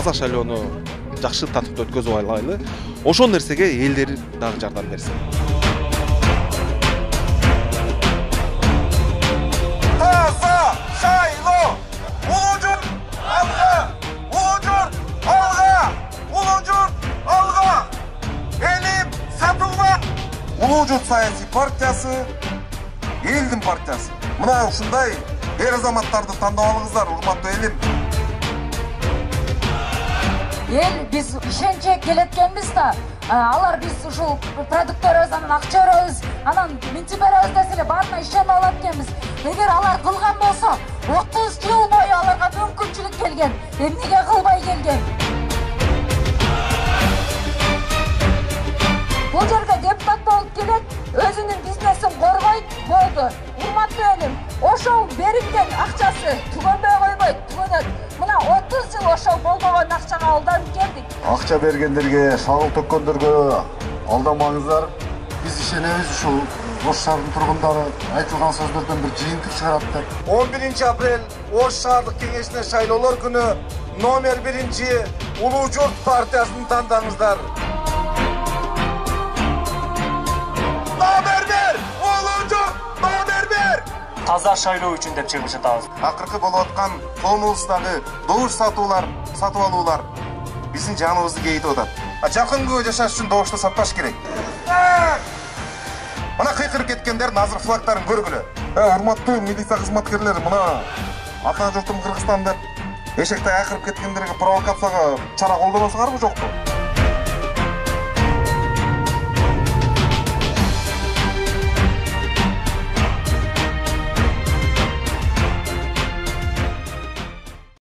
таза шайлоону жакшы тартипте өткөзүп алайлы. Ошол нерсеге элдер дагы жардам берсин. Таза шайлоо! Улуу журт алга! Улуу журт алга! Улуу журт алга! Элим сатылба! Улуу журт саясий партиясы элдин партиясы. Мына ушундай эр азаматтарды тандап алыңыздар, урматтуу элим. Ел биз ишенче келеткенбиз да, алар биз ушул продукттөрбүз, анан акча беребиз, анан минтип беребиз десе эле баарына ишенип алат экенбиз. Эгер алар кылган болсо, 30 жыл бою аларга мүмкүнчүлүк келген. Эмнеге кылбай келген? Бул жерге депутат болуп келет, өзүнүн бизнесин коргойт, болду. Урматтуу элим, ошол берилген акчасы түгөнбөй койбойт, түгөнөт. Мына 30 жыл ошол болбогон акчага алданып келдик. Акча бергендерге, шагыл төккөндөргө алдамаңыздар. Биз ишенебиз, ушул Ош шаарынын тургундары айтылган сөздөрдөн бир жыйынтык чыгарат деп. 11 апрель Ош шаардык кеңешине шайлоолор күнү номер 1 Улуу журт партиясын тандаңыздар. Номер 1 Улуу журт, номер 1. Таза шайлоо үчүн деп чыгыш атабыз. Акыркы болуп аткан коомубуздагы добуш сатып алуулар биздин жаныбызды кейитип атат. Жакын күбө жашаш үчүн добушту сатпаш керек. Мына кыйкырып кеткендердин азыр флагтарын көргүлө. Урматтуу милиция кызматкерлери, мына ата журтум Кыргызстан деп эшекте айкырып кеткендерге провокацияга чара колдоносуңарбы жокпу?